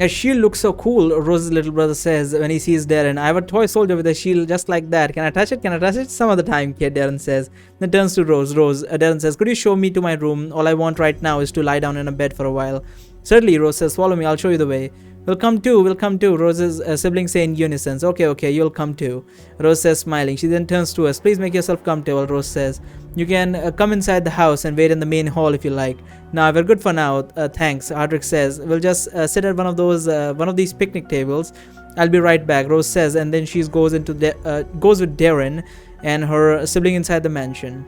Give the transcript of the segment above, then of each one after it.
Her shield looks so cool, Rose's little brother says when he sees Darren. I have a toy soldier with a shield just like that. Can I touch it? Can I touch it? Some other time, kid, Darren says. Then turns to Rose. Darren says, could you show me to my room? All I want right now is to lie down in a bed for a while. Certainly, Rose says, follow me, I'll show you the way. We'll come too, Rose's siblings say in unison. Okay, you'll come too, Rose says, smiling. She then turns to us. Please make yourself comfortable, Rose says. You can come inside the house and wait in the main hall if you like. Nah, we're good for now, thanks, Hardrick says. We'll just sit at one of these picnic tables. I'll be right back, Rose says, and then she goes with Darren and her sibling inside the mansion.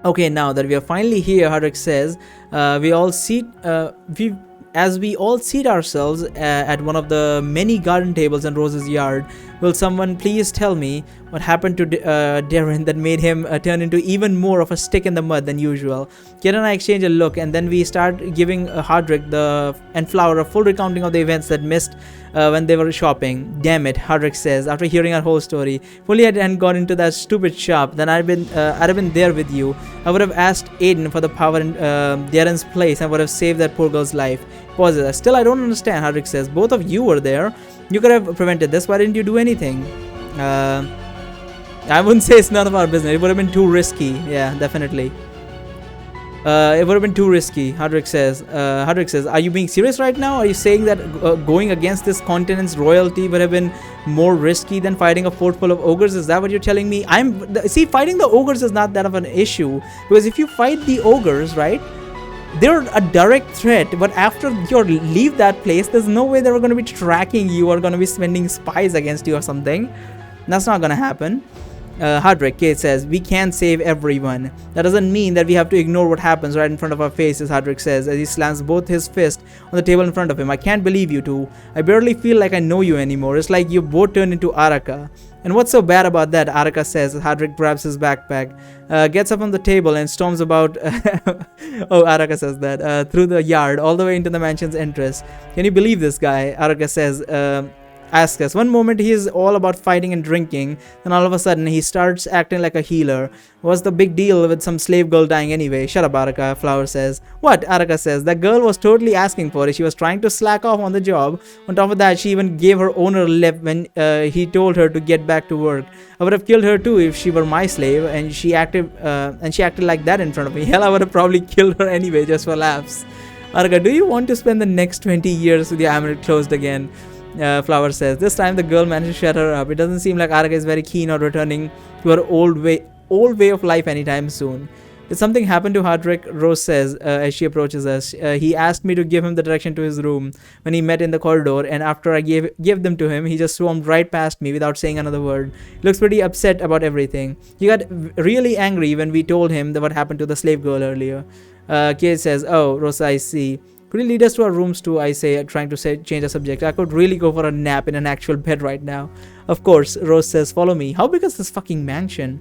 Okay, now that we are finally here, Hardrick says, as we all seat ourselves at one of the many garden tables in Rose's yard, will someone please tell me what happened to Darren that made him turn into even more of a stick in the mud than usual? Kid and I exchange a look, and then we start giving Hardrick and Flower a full recounting of the events that missed when they were shopping. Damn it, Hardrick says, after hearing our whole story. If only I hadn't gone into that stupid shop, then I'd have been there with you. I would have asked Aiden for the power in Darren's place and would have saved that poor girl's life. Pauses. Still, I don't understand, Hardrick says. Both of you were there. You could have prevented this. Why didn't you do anything? I wouldn't say it's none of our business. It would have been too risky. Yeah, definitely. It would have been too risky, Hardrick says. Are you being serious right now? Are you saying that going against this continent's royalty would have been more risky than fighting a fort full of ogres? Is that what you're telling me? See, fighting the ogres is not that of an issue. Because if you fight the ogres, right, they're a direct threat, but after you leave that place, there's no way they're going to be tracking you or going to be sending spies against you or something. That's not going to happen. Hardrick, Kate says, we can't save everyone. That doesn't mean that we have to ignore what happens right in front of our faces, Hardrick says, as he slams both his fists on the table in front of him. I can't believe you two. I barely feel like I know you anymore. It's like you both turned into Araka. And what's so bad about that, Araka says, as Hardrick grabs his backpack, gets up on the table and storms about, Araka says that, through the yard, all the way into the mansion's entrance. Can you believe this guy? Araka says, asks us. One moment he is all about fighting and drinking, then all of a sudden he starts acting like a healer. What's the big deal with some slave girl dying anyway? Shut up, Araka, Flower says. What? Araka says. That girl was totally asking for it. She was trying to slack off on the job. On top of that, she even gave her owner a lip when he told her to get back to work. I would have killed her too if she were my slave, and she acted like that in front of me. Hell, I would have probably killed her anyway, just for laughs. Araka, do you want to spend the next 20 years with your amulet closed again? Flower says. This time the girl managed to shut her up. It doesn't seem like Araka is very keen on returning to her old way of life anytime soon. Did something happen to Hardrick? Rose says as she approaches us. He asked me to give him the direction to his room when he met in the corridor, and after I gave them to him, he just swarmed right past me without saying another word. He looks pretty upset about everything. He got really angry when we told him what happened to the slave girl earlier. Kate says, oh, Rosa, I see. Could you lead us to our rooms too, I say, trying to change the subject. I could really go for a nap in an actual bed right now. Of course, Rose says, follow me. How big is this fucking mansion?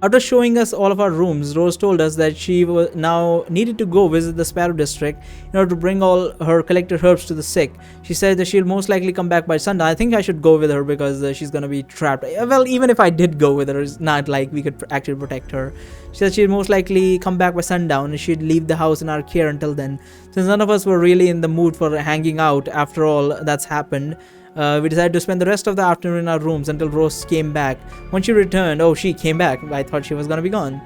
After showing us all of our rooms, Rose told us that she now needed to go visit the Sparrow District in order to bring all her collected herbs to the sick. She said that she'll most likely come back by sundown. I think I should go with her because she's gonna be trapped. Well, even if I did go with her, it's not like we could actually protect her. She said she'd most likely come back by sundown and she'd leave the house in our care until then. Since none of us were really in the mood for hanging out after all that's happened, we decided to spend the rest of the afternoon in our rooms until Rose came back. When she returned, she came back. I thought she was gonna be gone.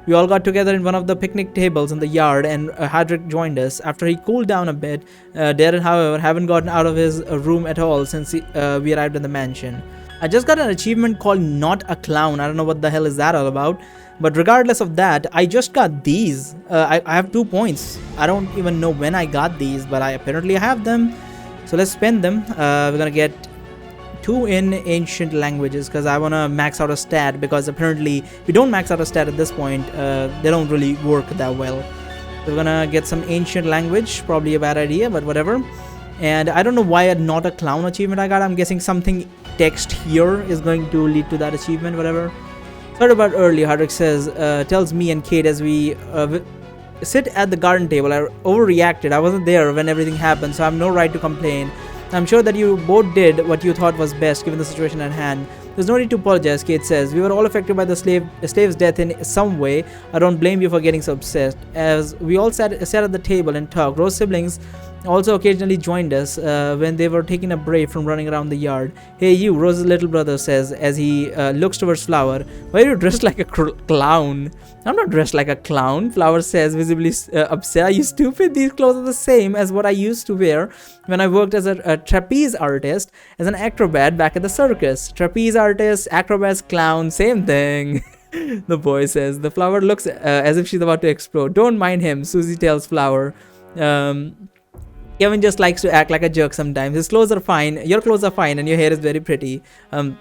We all got together in one of the picnic tables in the yard, and Hardrick joined us. After he cooled down a bit, Darren, however, haven't gotten out of his room at all since we arrived in the mansion. I just got an achievement called Not a Clown. I don't know what the hell is that all about. But regardless of that, I just got these. I have 2 points. I don't even know when I got these, but I apparently have them. So let's spend them. We're gonna get 2 in ancient languages because I wanna max out a stat, because apparently if you don't max out a stat at this point, they don't really work that well. So we're gonna get some ancient language, probably a bad idea, but whatever. And I don't know why a Not a Clown achievement I got. I'm guessing something text here is going to lead to that achievement, whatever. Sorry about earlier, Hardrick says, tells me and Kate as we sit at the garden table. I overreacted. I wasn't there when everything happened, so I have no right to complain. I'm sure that you both did what you thought was best given the situation at hand. There's no need to apologize, Kate says. We were all affected by the slave's death in some way. I don't blame you for getting so obsessed. As we all sat at the table and talked, Rose's siblings also occasionally joined us when they were taking a break from running around the yard. Hey you, Rose's little brother says as he looks towards Flower. Why are you dressed like a clown? I'm not dressed like a clown, Flower says, visibly upset. Are you stupid? These clothes are the same as what I used to wear when I worked as a trapeze artist, as an acrobat back at the circus. Trapeze artist, acrobats, clown, same thing. The boy says. The Flower looks as if she's about to explode. Don't mind him, Susie tells Flower. Kevin just likes to act like a jerk sometimes. His clothes are fine, your clothes are fine, and your hair is very pretty.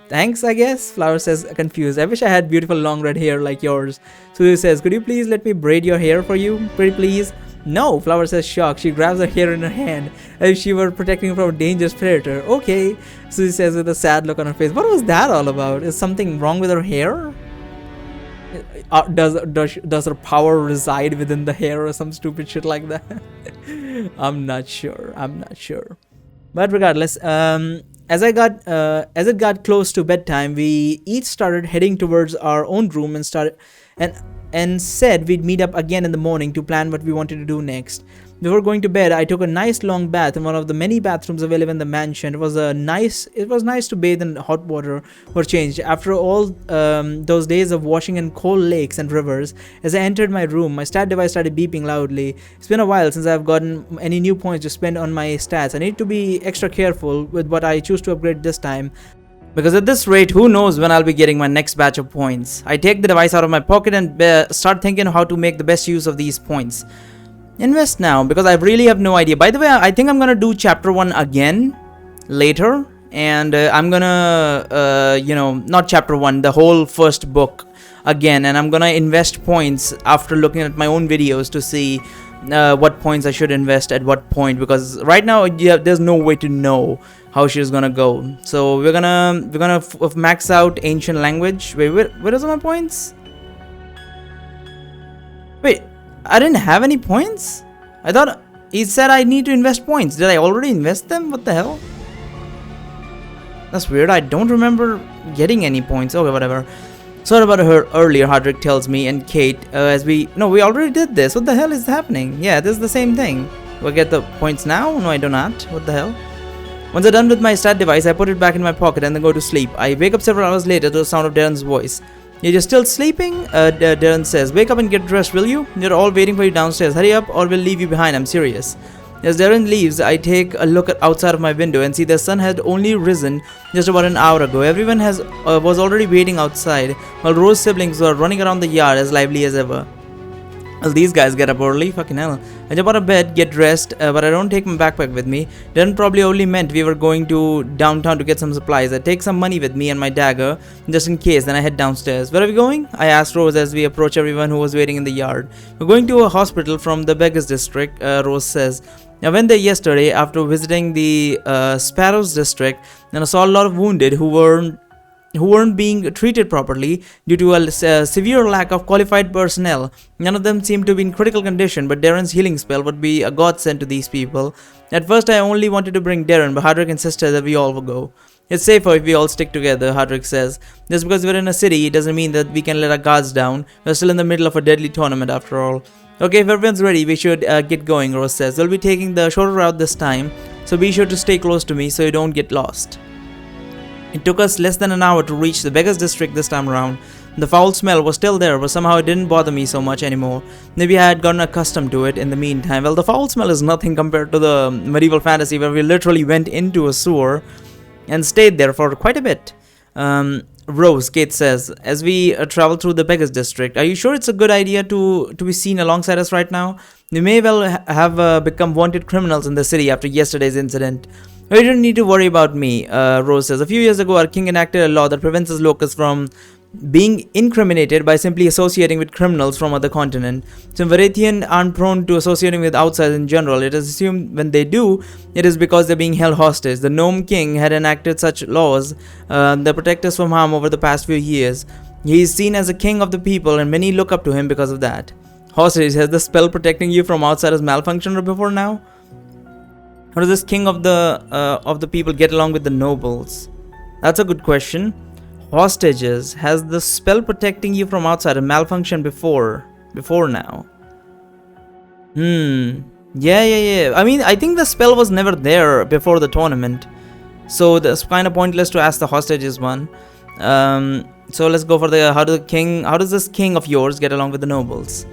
Thanks, I guess, Flower says, confused. I wish I had beautiful long red hair like yours. Susie says, could you please let me braid your hair for you? Pretty please? No, Flower says, shocked. She grabs her hair in her hand as if she were protecting from a dangerous predator. Okay, Susie says with a sad look on her face. What was that all about? Is something wrong with her hair? Does her power reside within the hair or some stupid shit like that? I'm not sure. But regardless, as it got close to bedtime, we each started heading towards our own room and said we'd meet up again in the morning to plan what we wanted to do next. Before going to bed, I took a nice long bath in one of the many bathrooms available in the mansion. It was nice to bathe in hot water for change after all those days of washing in cold lakes and rivers. As I entered my room, my stat device started beeping loudly. It's been a while since I've gotten any new points to spend on my stats. I need to be extra careful with what I choose to upgrade this time, because at this rate, who knows when I'll be getting my next batch of points. I take the device out of my pocket and start thinking how to make the best use of these points. Invest now, because I really have no idea. By the way, I think I'm gonna do chapter 1 again later, and I'm gonna not chapter 1, the whole first book again, and I'm gonna invest points after looking at my own videos to see what points I should invest at what point, because right now there's no way to know how she's gonna go. So we're gonna max out ancient language. Wait, where are my points? Wait, I didn't have any points? I thought he said I need to invest points. Did I already invest them? What the hell? That's weird. I don't remember getting any points. Okay, whatever. Sorry about her earlier, Hardrick tells me, and Kate, we already did this. What the hell is happening? Yeah, this is the same thing. Do I get the points now? No, I do not. What the hell? Once I'm done with my stat device, I put it back in my pocket and then go to sleep. I wake up several hours later to the sound of Darren's voice. You're still sleeping? Darren says. Wake up and get dressed, will you? They're all waiting for you downstairs. Hurry up or we'll leave you behind. I'm serious. As Darren leaves, I take a look outside of my window and see the sun had only risen just about an hour ago. Everyone was already waiting outside, while Rose's siblings were running around the yard as lively as ever. Well, these guys get up early, fucking hell. I jump out of bed, get dressed, but I don't take my backpack with me. Darren probably only meant we were going to downtown to get some supplies. I take some money with me and my dagger, just in case, then I head downstairs. Where are we going? I asked Rose as we approach everyone who was waiting in the yard. We're going to a hospital from the Beggars District, Rose says. I went there yesterday after visiting the Sparrows District, and I saw a lot of wounded who weren't being treated properly due to a severe lack of qualified personnel. None of them seemed to be in critical condition, but Darren's healing spell would be a godsend to these people. At first, I only wanted to bring Darren, but Hardrick insisted that we all will go. It's safer if we all stick together, Hardrick says. Just because we're in a city, it doesn't mean that we can let our guards down. We're still in the middle of a deadly tournament after all. Okay, if everyone's ready, we should get going, Rose says. We'll be taking the shorter route this time, so be sure to stay close to me so you don't get lost. It took us less than an hour to reach the Beggars District this time around. The foul smell was still there, but somehow it didn't bother me so much anymore. Maybe I had gotten accustomed to it in the meantime. Well, the foul smell is nothing compared to the medieval fantasy where we literally went into a sewer and stayed there for quite a bit. Rose, Kate says, as we travel through the Beggars District. Are you sure it's a good idea to be seen alongside us right now? We may well have become wanted criminals in the city after yesterday's incident. You don't need to worry about me, Rose says. A few years ago, our king enacted a law that prevents his locals from being incriminated by simply associating with criminals from other continent. Since Varathian aren't prone to associating with outsiders in general, it is assumed when they do, it is because they're being held hostage. The Gnome King had enacted such laws that protect us from harm over the past few years. He is seen as a king of the people, and many look up to him because of that. Hostage, has the spell protecting you from outsiders malfunctioned before now? How does this king of the people get along with the nobles? That's a good question. Hostages, has the spell protecting you from outside malfunctioned before now? Yeah. I mean, I think the spell was never there before the tournament, so that's kind of pointless to ask the hostages one. So let's go for the how does this king of yours get along with the nobles?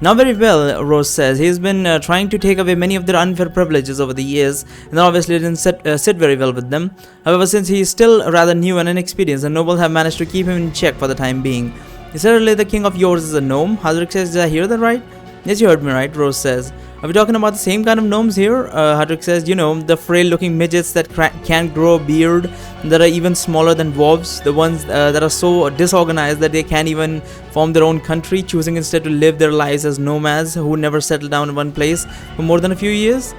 Not very well, Rose says. He's been trying to take away many of their unfair privileges over the years, and obviously didn't sit very well with them. However, since he is still rather new and inexperienced, the nobles have managed to keep him in check for the time being. Certainly, the king of yours is a gnome. Hadric says, did I hear that right? Yes, you heard me right, Rose says. Are we talking about the same kind of gnomes here? Hadric says, you know, the frail-looking midgets that can't grow a beard, that are even smaller than dwarves, the ones that are so disorganized that they can't even form their own country, choosing instead to live their lives as nomads who never settle down in one place for more than a few years.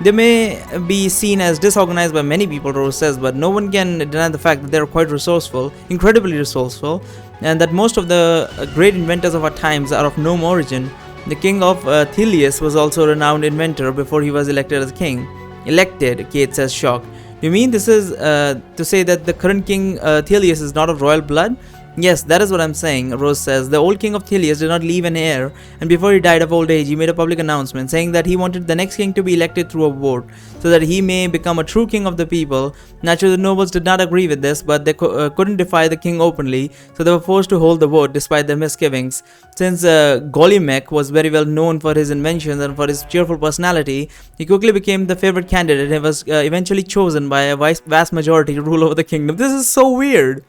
They may be seen as disorganized by many people, Rose says, but no one can deny the fact that they are quite resourceful, incredibly resourceful, and that most of the great inventors of our times are of gnome origin. The king of Thelius was also a renowned inventor before he was elected as king. Elected, Kate says, shocked. You mean this is to say that the current king Thelius is not of royal blood? Yes, that is what I'm saying, Rose says. The old king of Thelius did not leave an heir, and before he died of old age, he made a public announcement saying that he wanted the next king to be elected through a vote, so that he may become a true king of the people. Naturally, the nobles did not agree with this, but they couldn't defy the king openly, so they were forced to hold the vote despite their misgivings. Since Golimec was very well known for his inventions and for his cheerful personality, he quickly became the favorite candidate and was eventually chosen by a vast majority to rule over the kingdom. This is so weird.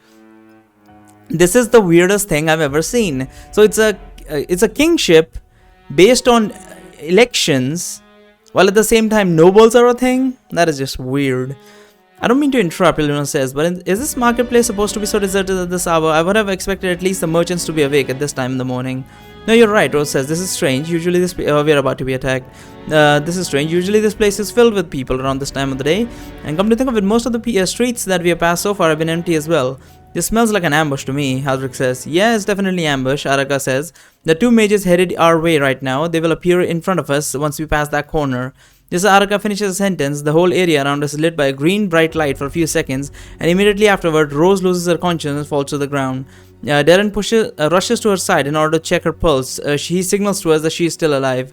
This is the weirdest thing I've ever seen. So it's a kingship based on elections, while at the same time nobles are a thing. That is just weird. I don't mean to interrupt, Eleanor says, but is this marketplace supposed to be so deserted at this hour? I would have expected at least the merchants to be awake at this time in the morning. No, you're right, Rose says. This is strange. Usually we're about to be attacked. This is strange. Usually this place is filled with people around this time of the day. And come to think of it, most of the streets that we have passed so far have been empty as well. This smells like an ambush to me, Hadric says. Yeah, it's definitely ambush, Araka says. The two mages headed our way right now. They will appear in front of us once we pass that corner. Just as Araka finishes a sentence, the whole area around us is lit by a green bright light for a few seconds, and immediately afterward, Rose loses her conscience and falls to the ground. Darren rushes to her side in order to check her pulse. She signals to us that she is still alive.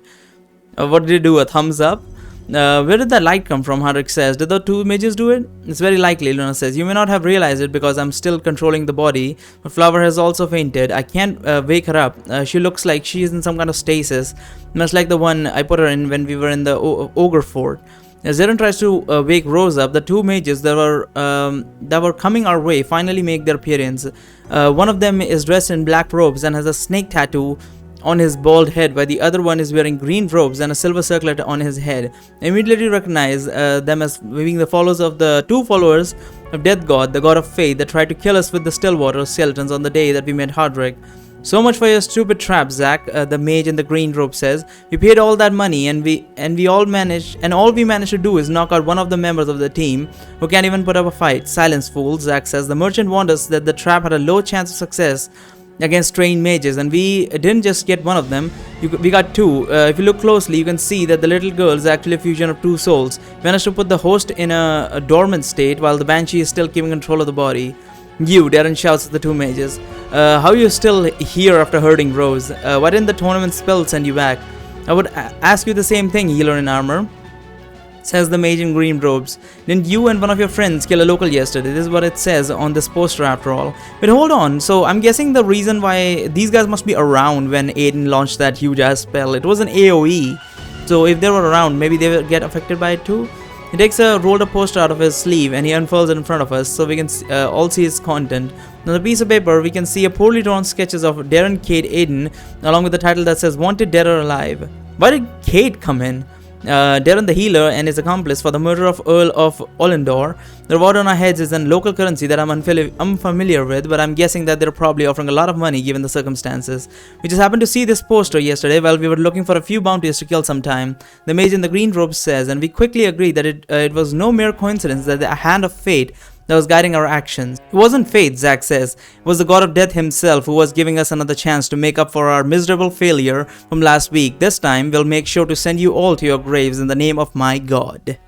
What did he do? A thumbs up? Where did that light come from? Hadric says. Did the two mages do it? It's very likely, Luna says. You may not have realized it because I'm still controlling the body, but Flower has also fainted. I can't wake her up. She looks like she is in some kind of stasis, much like the one I put her in when we were in the ogre fort. As Zeren tries to wake Rose up, the two mages that were coming our way finally make their appearance. One of them is dressed in black robes and has a snake tattoo on his bald head, while the other one is wearing green robes and a silver circlet on his head. I immediately recognize them as being the followers of the two followers of Death God, the god of fate, that tried to kill us with the Stillwater skeletons on the day that we met Hadric. So much for your stupid trap, Zack, the mage in the green robe says. We paid all that money and all we managed to do is knock out one of the members of the team who can't even put up a fight. Silence, fool, Zack says. The merchant warned us that the trap had a low chance of success against trained mages, and we didn't just get one of them, we got two. If you look closely, you can see that the little girl is actually a fusion of two souls. We managed to put the host in a dormant state while the banshee is still keeping control of the body. You, Darren shouts at the two mages. How are you still here after hurting Rose? Why didn't the tournament spell send you back? I would ask you the same thing, healer in armor, says the mage in green robes. Didn't you and one of your friends kill a local yesterday? This is what it says on this poster after all. But hold on, so I'm guessing the reason why these guys must be around when Aiden launched that huge ass spell. It was an AoE, so if they were around, maybe they will get affected by it too. He takes a rolled up poster out of his sleeve and he unfurls it in front of us so we can all see its content. On the piece of paper, we can see a poorly drawn sketches of Darren, Kate, Aiden, along with the title that says Wanted, Dead or Alive. Why did Kate come in? Darren the healer and his accomplice for the murder of Earl of Ollendor. The reward on our heads is in local currency that I'm unfamiliar with, but I'm guessing that they're probably offering a lot of money given the circumstances. We just happened to see this poster yesterday while we were looking for a few bounties to kill sometime, the mage in the green robe says, and we quickly agreed that it was no mere coincidence that the hand of fate that was guiding our actions. It wasn't fate, Zack says. It was the god of death himself who was giving us another chance to make up for our miserable failure from last week. This time, we'll make sure to send you all to your graves in the name of my god.